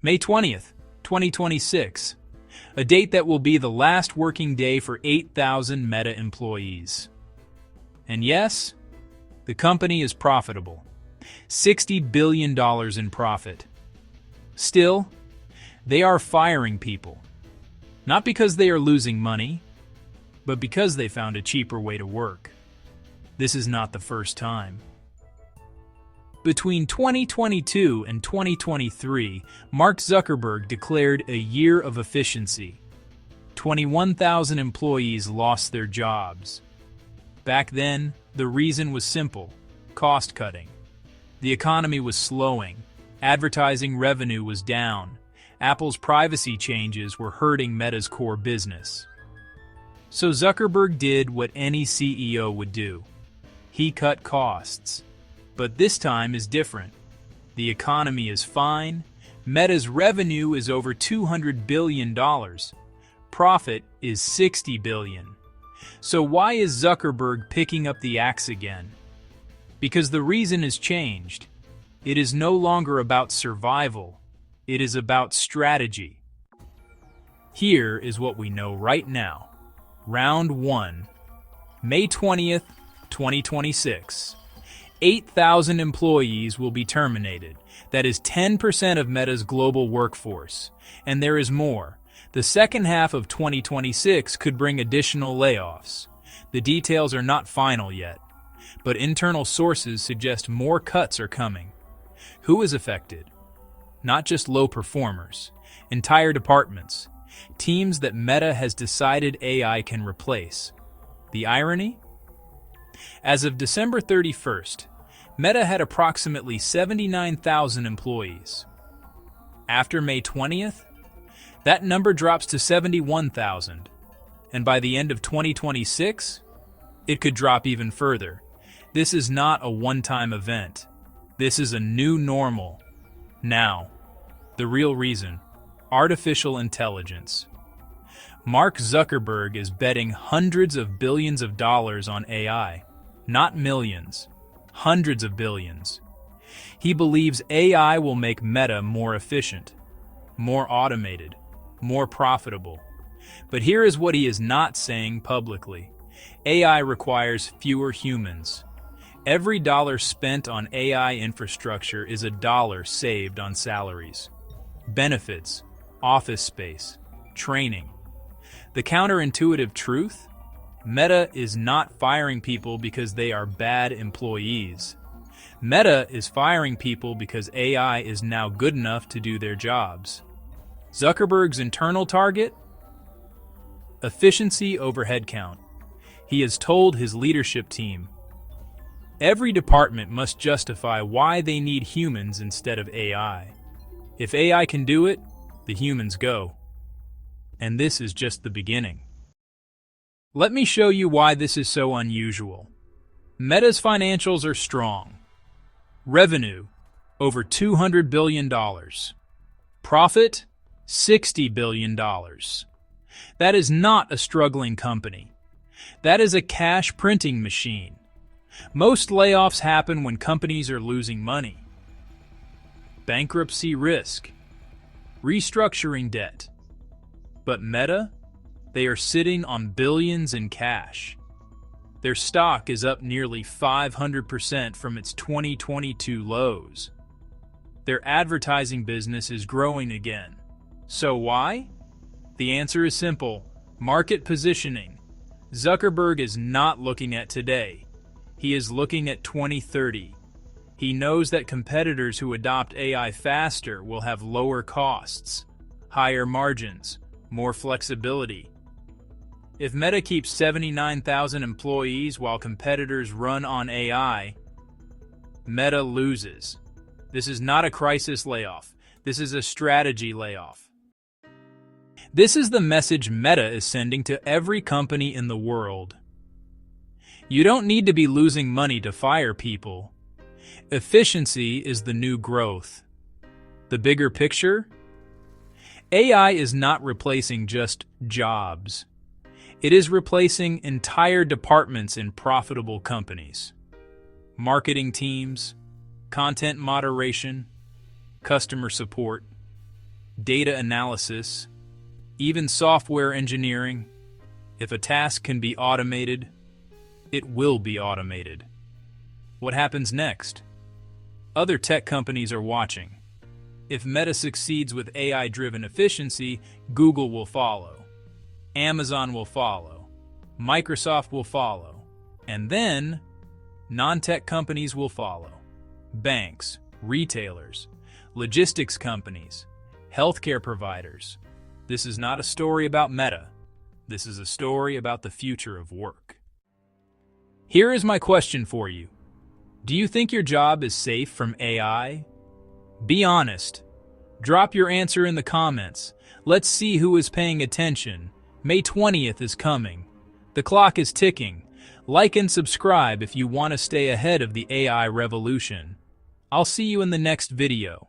May 20th, 2026, a date that will be the last working day for 8,000 Meta employees. And yes, the company is profitable. $60 billion in profit. Still, they are firing people. Not because they are losing money, but because they found a cheaper way to work. This is not the first time. Between 2022 and 2023, Mark Zuckerberg declared a year of efficiency. 21,000 employees lost their jobs. Back then, the reason was simple: cost cutting. The economy was slowing. Advertising revenue was down. Apple's privacy changes were hurting Meta's core business. So Zuckerberg did what any CEO would do. He cut costs. But this time is different. The economy is fine. Meta's revenue is over $200 billion. Profit is $60 billion. So why is Zuckerberg picking up the axe again? Because the reason has changed. It is no longer about survival. It is about strategy. Here is what we know right now. Round 1, May 20th, 2026. 8,000 employees will be terminated. That is 10% of Meta's global workforce. And there is more. The second half of 2026 could bring additional layoffs. The details are not final yet, but internal sources suggest more cuts are coming. Who is affected? Not just low performers, entire departments, teams that Meta has decided AI can replace. The irony? As of December 31st, Meta had approximately 79,000 employees. After May 20th, that number drops to 71,000, and by the end of 2026, it could drop even further. This is not a one-time event. This is a new normal. Now, the real reason: artificial intelligence. Mark Zuckerberg is betting hundreds of billions of dollars on AI. Not millions, hundreds of billions. He believes AI will make Meta more efficient, more automated, more profitable. But here is what he is not saying publicly. AI requires fewer humans. Every dollar spent on AI infrastructure is a dollar saved on salaries, benefits, office space, training. The counterintuitive truth? Meta is not firing people because they are bad employees. Meta is firing people because AI is now good enough to do their jobs. Zuckerberg's internal target? Efficiency over headcount. He has told his leadership team, every department must justify why they need humans instead of AI. If AI can do it, the humans go. And this is just the beginning. Let me show you why this is so unusual. Meta's financials are strong. Revenue, over $200 billion. Profit, $60 billion. That is not a struggling company. That is a cash printing machine. Most layoffs happen when companies are losing money. Bankruptcy risk. Restructuring debt. But Meta? They are sitting on billions in cash. Their stock is up nearly 500% from its 2022 lows. Their advertising business is growing again. So why? The answer is simple: market positioning. Zuckerberg is not looking at today. He is looking at 2030. He knows that competitors who adopt AI faster will have lower costs, higher margins, more flexibility. If Meta keeps 79,000 employees while competitors run on AI, Meta loses. This is not a crisis layoff. This is a strategy layoff. This is the message Meta is sending to every company in the world. You don't need to be losing money to fire people. Efficiency is the new growth. The bigger picture? AI is not replacing just jobs. It is replacing entire departments in profitable companies. Marketing teams, content moderation, customer support. data analysis, even software engineering. If a task can be automated, it will be automated. What happens next? Other tech companies are watching. If Meta succeeds with AI-driven efficiency, Google will follow. Amazon will follow. Microsoft will follow. And then, non-tech companies will follow. Banks, retailers, logistics companies, healthcare providers. This is not a story about Meta. This is a story about the future of work. Here is my question for you. Do you think your job is safe from AI? Be honest. Drop your answer in the comments. Let's see who is paying attention. May 20th is coming. The clock is ticking. Like and subscribe if you want to stay ahead of the AI revolution. I'll see you in the next video.